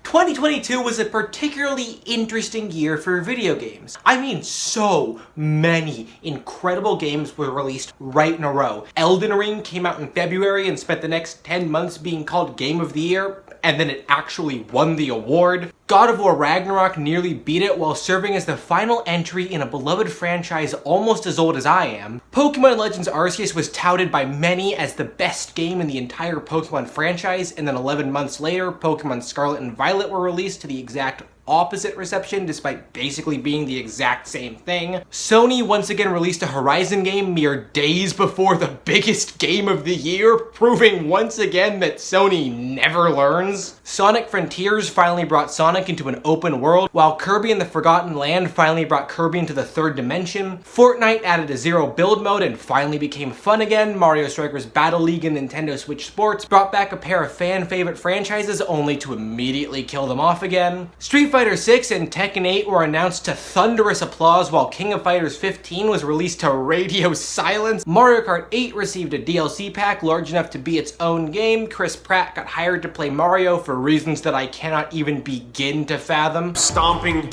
2022 was a particularly interesting year for video games. I mean, so many incredible games were released right in a row. Eldin Ring came out in February and spent the next 10 months being called Game of the Year, and then it actually won the award. God of War Ragnarok nearly beat it while serving as the final entry in a beloved franchise almost as old as I am. Pokemon Legends Arceus was touted by many as the best game in the entire Pokemon franchise, and then 11 months later, Pokemon Scarlet and Violet were released to the exact opposite reception despite basically being the exact same thing. Sony once again released a Horizon game mere days before the biggest game of the year, proving once again that Sony never learns. Sonic Frontiers finally brought Sonic into an open world, while Kirby and the Forgotten Land finally brought Kirby into the third dimension. Fortnite added a zero build mode and finally became fun again. Mario Strikers Battle League and Nintendo Switch Sports brought back a pair of fan favorite franchises only to immediately kill them off again. Street Fighter 6 and Tekken 8 were announced to thunderous applause, while King of Fighters 15 was released to radio silence. Mario Kart 8 received a DLC pack large enough to be its own game. Chris Pratt got hired to play Mario for reasons that I cannot even begin to fathom. Stomping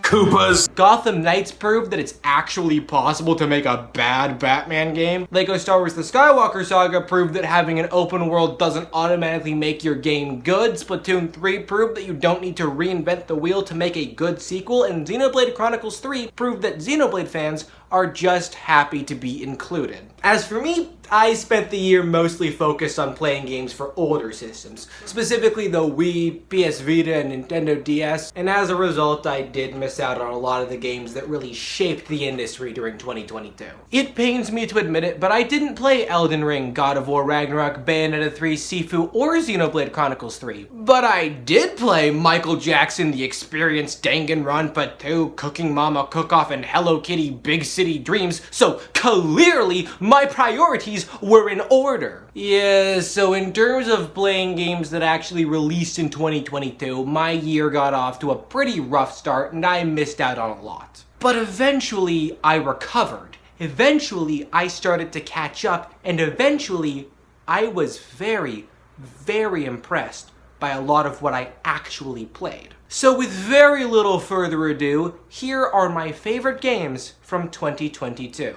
Koopas. Gotham Knights proved that it's actually possible to make a bad Batman game. Lego Star Wars The Skywalker Saga proved that having an open world doesn't automatically make your game good. Splatoon 3 proved that you don't need to reinvent the wheel to make a good sequel. And Xenoblade Chronicles 3 proved that Xenoblade fans are just happy to be included. As for me, I spent the year mostly focused on playing games for older systems, specifically the Wii, PS Vita, and Nintendo DS, and as a result, I did miss out on a lot of the games that really shaped the industry during 2022. It pains me to admit it, but I didn't play Eldin Ring, God of War Ragnarok, Bayonetta 3, Sifu, or Xenoblade Chronicles 3. But I did play Michael Jackson, The Experience, Danganronpa 2, Cooking Mama Cook-Off, and Hello Kitty Big City Dreams, so clearly my priorities were in order. Yeah, so in terms of playing games that actually released in 2022, my year got off to a pretty rough start and I missed out on a lot. But eventually I recovered. Eventually I started to catch up, and eventually I was very, very impressed by a lot of what I actually played. So with very little further ado, here are my favorite games from 2022.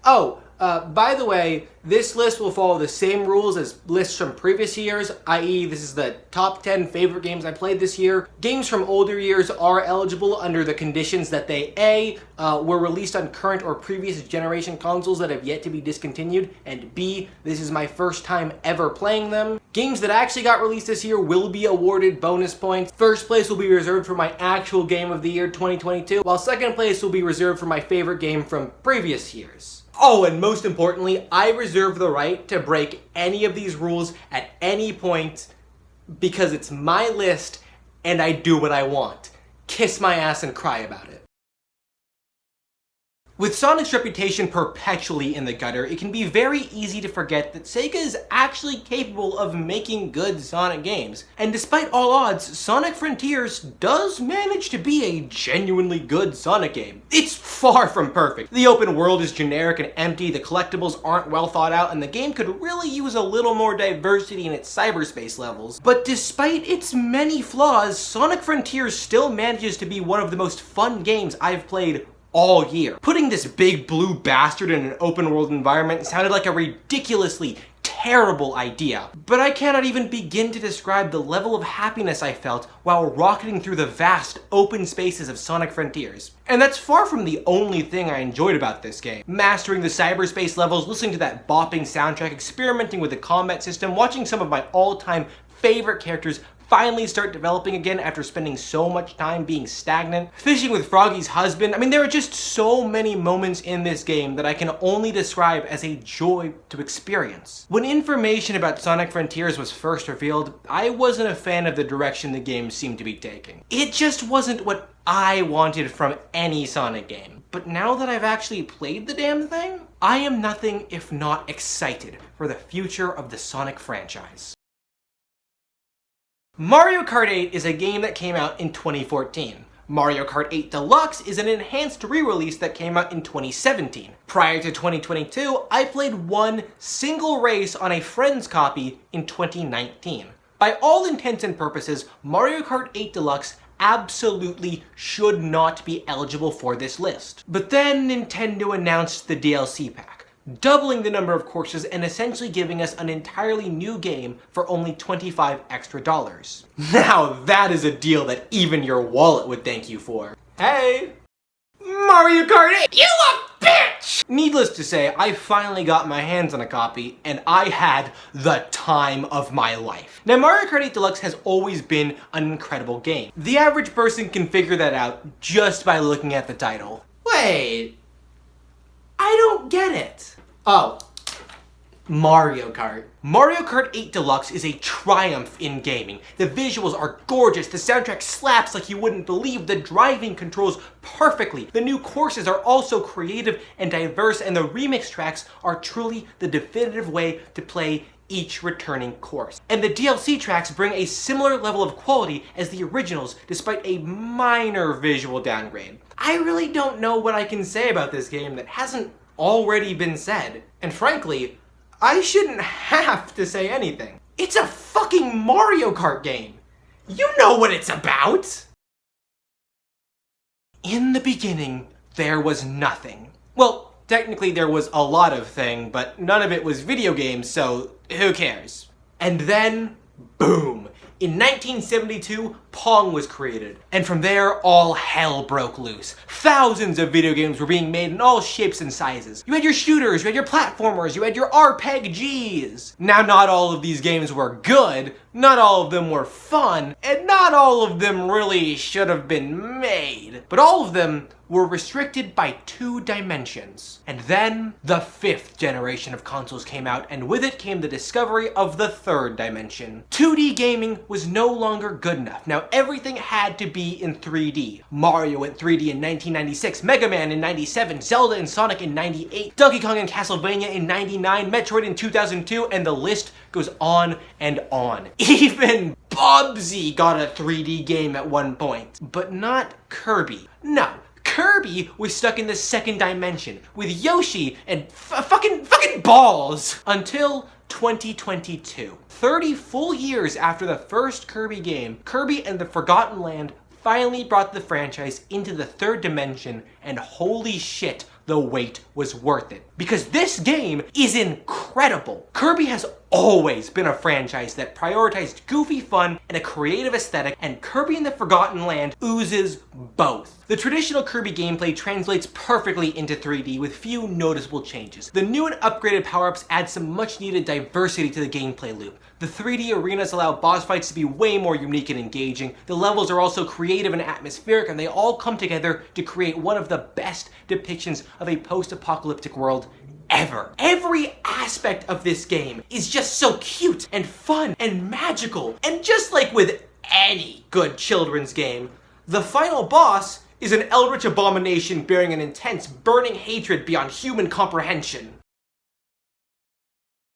Oh, by the way, this list will follow the same rules as lists from previous years, i.e. this is the top 10 favorite games I played this year. Games from older years are eligible under the conditions that they A, were released on current or previous generation consoles that have yet to be discontinued, and B, this is my first time ever playing them. Games that actually got released this year will be awarded bonus points. First place will be reserved for my actual game of the year 2022, while second place will be reserved for my favorite game from previous years. Oh, and most importantly, I reserve the right to break any of these rules at any point because it's my list and I do what I want. Kiss my ass and cry about it. With Sonic's reputation perpetually in the gutter, it can be very easy to forget that Sega is actually capable of making good Sonic games. And despite all odds, Sonic Frontiers does manage to be a genuinely good Sonic game. It's far from perfect. The open world is generic and empty, the collectibles aren't well thought out, and the game could really use a little more diversity in its cyberspace levels. But despite its many flaws, Sonic Frontiers still manages to be one of the most fun games I've played all year. Putting this big blue bastard in an open world environment sounded like a ridiculously terrible idea, but I cannot even begin to describe the level of happiness I felt while rocketing through the vast open spaces of Sonic Frontiers. And that's far from the only thing I enjoyed about this game. Mastering the cyberspace levels, listening to that bopping soundtrack, experimenting with the combat system, watching some of my all-time favorite characters finally start developing again after spending so much time being stagnant. Fishing with Froggy's husband. I mean, there are just so many moments in this game that I can only describe as a joy to experience. When information about Sonic Frontiers was first revealed, I wasn't a fan of the direction the game seemed to be taking. It just wasn't what I wanted from any Sonic game. But now that I've actually played the damn thing, I am nothing if not excited for the future of the Sonic franchise. Mario Kart 8 is a game that came out in 2014. Mario Kart 8 Deluxe is an enhanced re-release that came out in 2017. Prior to 2022, I played one single race on a friend's copy in 2019. By By all intents and purposes, Mario Kart 8 Deluxe absolutely should not be eligible for this list. But then Nintendo announced the DLC pack, doubling the number of courses and essentially giving us an entirely new game for only $25 extra. Now that is a deal that even your wallet would thank you for. Hey! Mario Kart 8, you a bitch! Needless to say, I finally got my hands on a copy, and I had the time of my life. Now, Mario Kart 8 Deluxe has always been an incredible game. The average person can figure that out just by looking at the title. Wait, I don't get it. Oh. Mario Kart. Mario Kart 8 Deluxe is a triumph in gaming. The visuals are gorgeous, the soundtrack slaps like you wouldn't believe, the driving controls perfectly, the new courses are also creative and diverse, and the remix tracks are truly the definitive way to play each returning course. And the DLC tracks bring a similar level of quality as the originals, despite a minor visual downgrade. I really don't know what I can say about this game that hasn't already been said, and frankly, I shouldn't have to say anything. It's a fucking Mario Kart game. You know what it's about. In the beginning, there was nothing. Well, technically there was a lot of thing, but none of it was video games, so who cares? And then, boom. In 1972, Pong was created, and from there, all hell broke loose. Thousands of video games were being made in all shapes and sizes. You had your shooters, you had your platformers, you had your RPGs. Now, not all of these games were good, not all of them were fun, and not all of them really should have been made. But all of them were restricted by 2 dimensions. And then, the 5th generation of consoles came out, and with it came the discovery of the 3rd dimension. 2D gaming was no longer good enough. Now, everything had to be in 3D. Mario went 3D in 1996, Mega Man in 97, Zelda and Sonic in 98, Donkey Kong and Castlevania in 99, Metroid in 2002, and the list goes on and on. Even Bubsy got a 3D game at one point. But not Kirby. No. Kirby was stuck in the 2nd dimension with Yoshi and fucking balls until 2022. 30 full years after the first Kirby game, Kirby and the Forgotten Land finally brought the franchise into the 3rd dimension, and holy shit, the wait was worth it. Because this game is incredible. Kirby has always been a franchise that prioritized goofy fun and a creative aesthetic, and Kirby and the Forgotten Land oozes both. The traditional Kirby gameplay translates perfectly into 3D with few noticeable changes. The new and upgraded power-ups add some much needed diversity to the gameplay loop. The 3D arenas allow boss fights to be way more unique and engaging. The levels are also creative and atmospheric, and they all come together to create one of the best depictions of a post-apocalyptic world ever. Every aspect of this game is just so cute and fun and magical. And just like with any good children's game, the final boss is an eldritch abomination bearing an intense, burning hatred beyond human comprehension.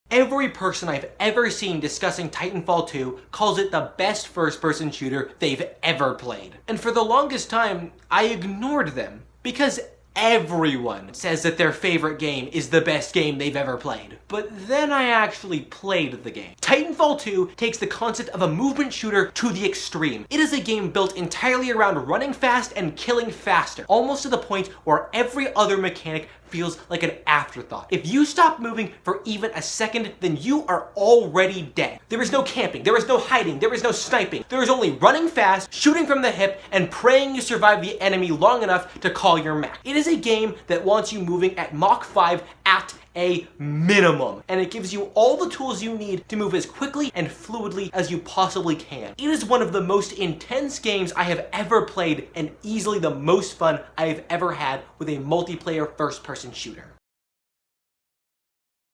Every person I've ever seen discussing Titanfall 2 calls it the best first-person shooter they've ever played. And for the longest time, I ignored them, because everyone says that their favorite game is the best game they've ever played. But then I actually played the game. Titanfall 2 takes the concept of a movement shooter to the extreme. It is a game built entirely around running fast and killing faster, almost to the point where every other mechanic feels like an afterthought. If you stop moving for even a second, then you are already dead. There is no camping, there is no hiding, there is no sniping. There is only running fast, shooting from the hip, and praying you survive the enemy long enough to call your max. It is a game that wants you moving at Mach 5 at a minimum, and it gives you all the tools you need to move as quickly and fluidly as you possibly can. It is one of the most intense games I have ever played, and easily the most fun I have ever had with a multiplayer first-person shooter.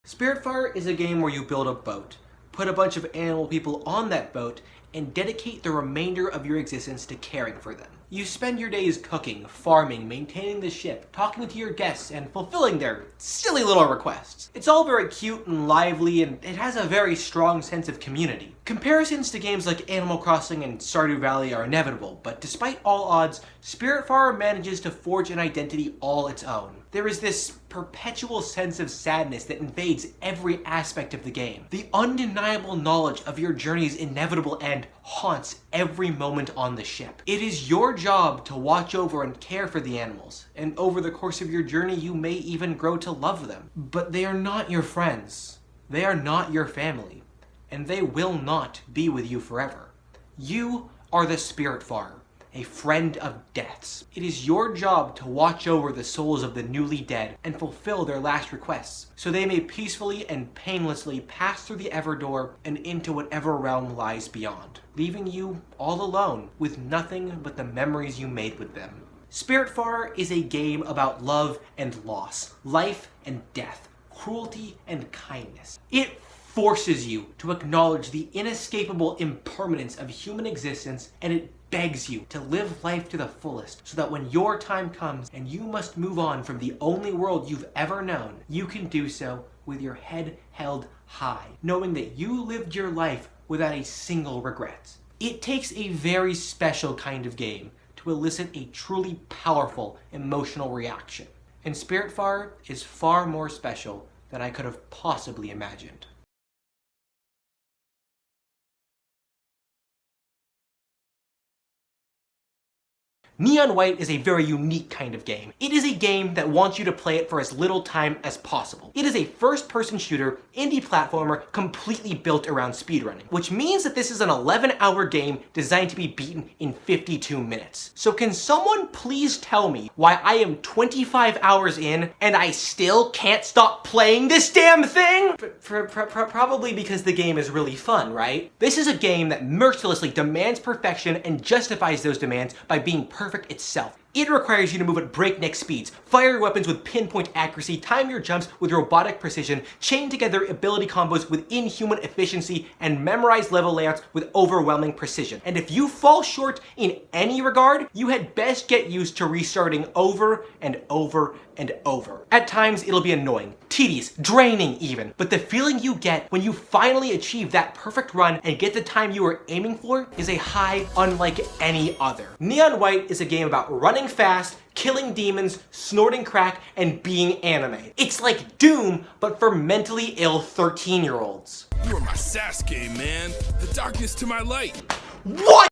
Spiritfarer is a game where you build a boat, put a bunch of animal people on that boat, and dedicate the remainder of your existence to caring for them. You spend your days cooking, farming, maintaining the ship, talking to your guests, and fulfilling their silly little requests. It's all very cute and lively, and it has a very strong sense of community. Comparisons to games like Animal Crossing and Stardew Valley are inevitable, but despite all odds, Spiritfarer manages to forge an identity all its own. There is this perpetual sense of sadness that invades every aspect of the game. The undeniable knowledge of your journey's inevitable end haunts every moment on the ship. It is your job to watch over and care for the animals, and over the course of your journey you may even grow to love them. But they are not your friends. They are not your family. And they will not be with you forever. You are the Spiritfarer, a friend of death's. It is your job to watch over the souls of the newly dead and fulfill their last requests, so they may peacefully and painlessly pass through the Everdoor and into whatever realm lies beyond, leaving you all alone with nothing but the memories you made with them. Spiritfarer is a game about love and loss, life and death, cruelty and kindness. It forces you to acknowledge the inescapable impermanence of human existence, and it begs you to live life to the fullest so that when your time comes and you must move on from the only world you've ever known, you can do so with your head held high, knowing that you lived your life without a single regret. It takes a very special kind of game to elicit a truly powerful emotional reaction, and Spiritfarer is far more special than I could have possibly imagined. Neon White is a very unique kind of game. It is a game that wants you to play it for as little time as possible. It is a first-person shooter, indie platformer, completely built around speedrunning, which means that this is an 11-hour game designed to be beaten in 52 minutes. So can someone please tell me why I am 25 hours in and I still can't stop playing this damn thing? Probably because the game is really fun, right? This is a game that mercilessly demands perfection and justifies those demands by being perfect itself. It requires you to move at breakneck speeds, fire your weapons with pinpoint accuracy, time your jumps with robotic precision, chain together ability combos with inhuman efficiency, and memorize level layouts with overwhelming precision. And if you fall short in any regard, you had best get used to restarting over and over and over. At times, it'll be annoying, tedious, draining even, but the feeling you get when you finally achieve that perfect run and get the time you were aiming for is a high unlike any other. Neon White is a game about running fast, killing demons, snorting crack, and being anime. It's like Doom, but for mentally ill 13-year-olds. You are my Sasuke, man. The darkness to my light. What?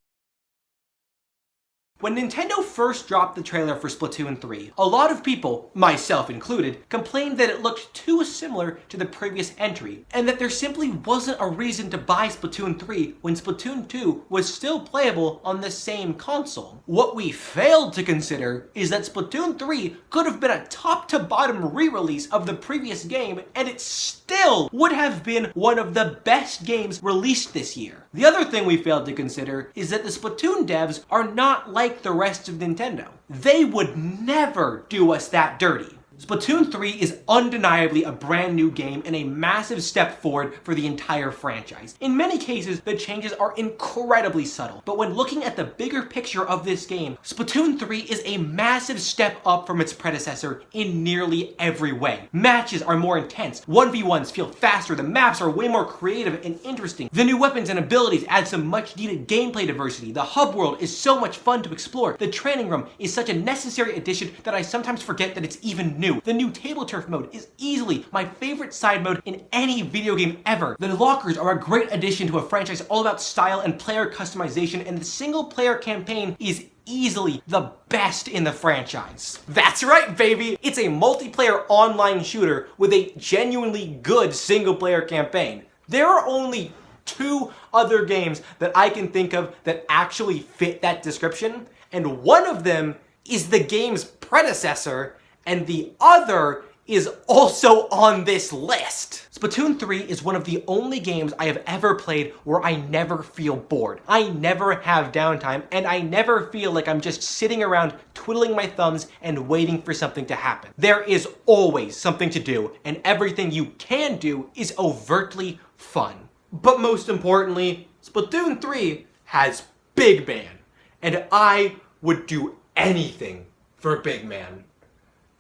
When Nintendo first dropped the trailer for Splatoon 3, a lot of people, myself included, complained that it looked too similar to the previous entry, and that there simply wasn't a reason to buy Splatoon 3 when Splatoon 2 was still playable on the same console. What we failed to consider is that Splatoon 3 could have been a top-to-bottom re-release of the previous game, and it still would have been one of the best games released this year. The other thing we failed to consider is that the Splatoon devs are not like the rest of Nintendo. They would never do us that dirty. Splatoon 3 is undeniably a brand new game and a massive step forward for the entire franchise. In many cases, the changes are incredibly subtle, but when looking at the bigger picture of this game, Splatoon 3 is a massive step up from its predecessor in nearly every way. Matches are more intense, 1v1s feel faster, the maps are way more creative and interesting, the new weapons and abilities add some much needed gameplay diversity, the hub world is so much fun to explore, the training room is such a necessary addition that I sometimes forget that it's even new. The new table turf mode is easily my favorite side mode in any video game ever. The lockers are a great addition to a franchise all about style and player customization, and the single player campaign is easily the best in the franchise. That's right, baby! It's a multiplayer online shooter with a genuinely good single player campaign. There are only 2 other games that I can think of that actually fit that description, and one of them is the game's predecessor, and the other is also on this list. Splatoon 3 is one of the only games I have ever played where I never feel bored. I never have downtime, and I never feel like I'm just sitting around twiddling my thumbs and waiting for something to happen. There is always something to do, and everything you can do is overtly fun. But most importantly, Splatoon 3 has Big Man, and I would do anything for Big Man.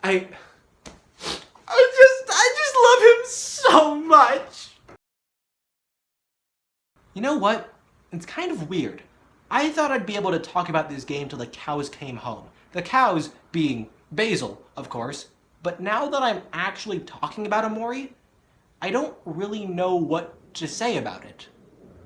I just love him so much. You know what? It's kind of weird. I thought I'd be able to talk about this game till the cows came home. The cows being Basil, of course. But now that I'm actually talking about Omori, I don't really know what to say about it.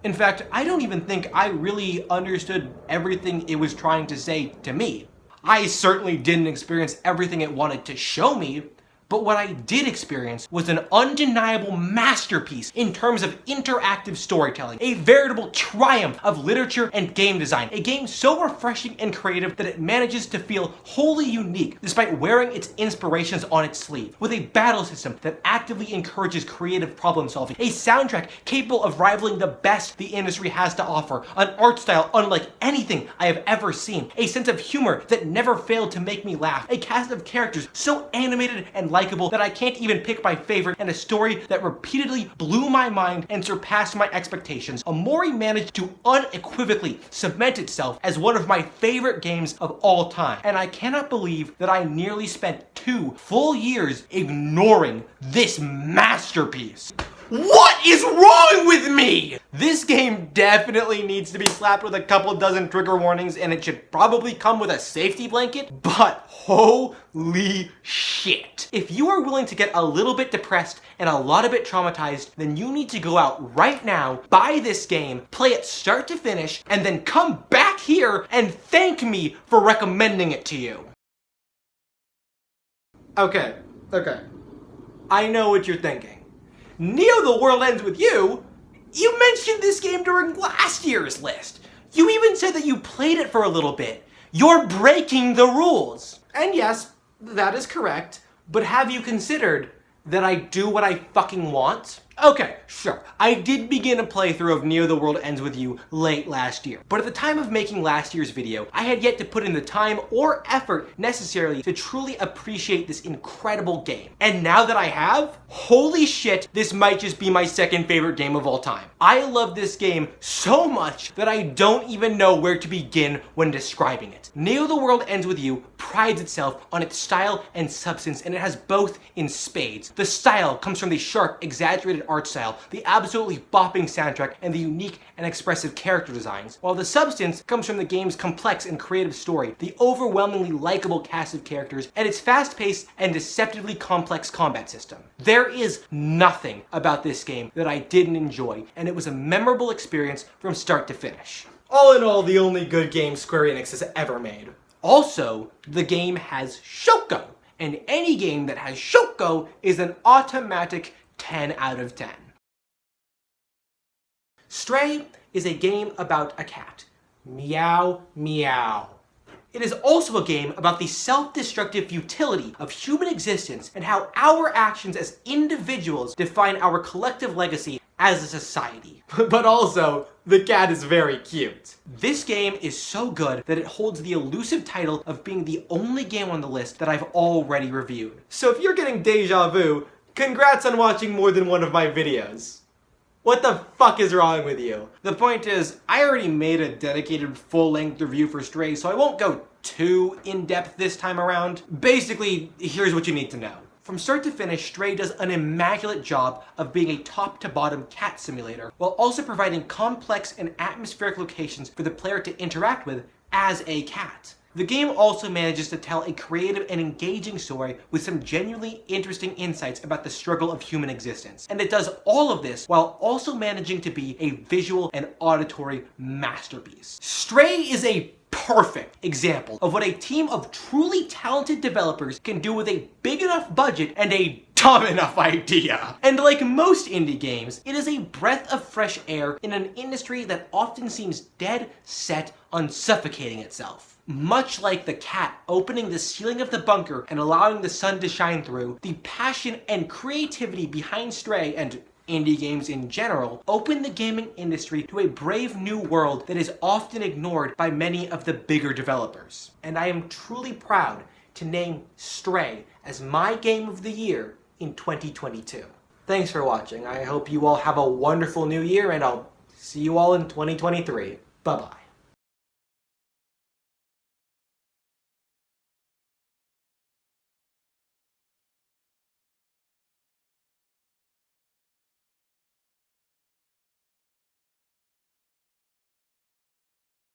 In fact, I don't even think I really understood everything it was trying to say to me. I certainly didn't experience everything it wanted to show me, but what I did experience was an undeniable masterpiece in terms of interactive storytelling, a veritable triumph of literature and game design, a game so refreshing and creative that it manages to feel wholly unique despite wearing its inspirations on its sleeve, with a battle system that actively encourages creative problem solving, a soundtrack capable of rivaling the best the industry has to offer, an art style unlike anything I have ever seen, a sense of humor that never failed to make me laugh, a cast of characters so animated and likable that I can't even pick my favorite, and a story that repeatedly blew my mind and surpassed my expectations. Omori managed to unequivocally cement itself as one of my favorite games of all time, and I cannot believe that I nearly spent 2 full years ignoring this masterpiece. What is wrong with me? This game definitely needs to be slapped with a couple dozen trigger warnings, and it should probably come with a safety blanket, but holy shit. If you are willing to get a little bit depressed and a lot of bit traumatized, then you need to go out right now, buy this game, play it start to finish, and then come back here and thank me for recommending it to you. Okay. I know what you're thinking. Neo the World Ends With You? You mentioned this game during last year's list. You even said that you played it for a little bit. You're breaking the rules. And yes, that is correct, but have you considered that I do what I fucking want? Okay, sure. I did begin a playthrough of Neo the World Ends With You late last year, but at the time of making last year's video, I had yet to put in the time or effort necessarily to truly appreciate this incredible game. And now that I have, holy shit, this might just be my second favorite game of all time. I love this game so much that I don't even know where to begin when describing it. Neo the World Ends With You prides itself on its style and substance, and it has both in spades. The style comes from the sharp, exaggerated art style, the absolutely bopping soundtrack, and the unique and expressive character designs, while the substance comes from the game's complex and creative story, the overwhelmingly likable cast of characters, and its fast-paced and deceptively complex combat system. There is nothing about this game that I didn't enjoy, and it was a memorable experience from start to finish. All in all, the only good game Square Enix has ever made. Also, the game has Shoko, and any game that has Shoko is an automatic 10 out of 10. Stray is a game about a cat. Meow, meow. It is also a game about the self-destructive futility of human existence and how our actions as individuals define our collective legacy as a society. But also, the cat is very cute. This game is so good that it holds the elusive title of being the only game on the list that I've already reviewed. So if you're getting deja vu, congrats on watching more than one of my videos. What the fuck is wrong with you? The point is, I already made a dedicated full-length review for Stray, so I won't go too in-depth this time around. Basically, here's what you need to know. From start to finish, Stray does an immaculate job of being a top-to-bottom cat simulator, while also providing complex and atmospheric locations for the player to interact with as a cat. The game also manages to tell a creative and engaging story with some genuinely interesting insights about the struggle of human existence. And it does all of this while also managing to be a visual and auditory masterpiece. Stray is a perfect example of what a team of truly talented developers can do with a big enough budget and a dumb enough idea. And like most indie games, it is a breath of fresh air in an industry that often seems dead set on suffocating itself. Much like the cat opening the ceiling of the bunker and allowing the sun to shine through, the passion and creativity behind Stray and indie games in general open the gaming industry to a brave new world that is often ignored by many of the bigger developers. And I am truly proud to name Stray as my game of the year in 2022. Thanks for watching. I hope you all have a wonderful new year, and I'll see you all in 2023. Bye-bye.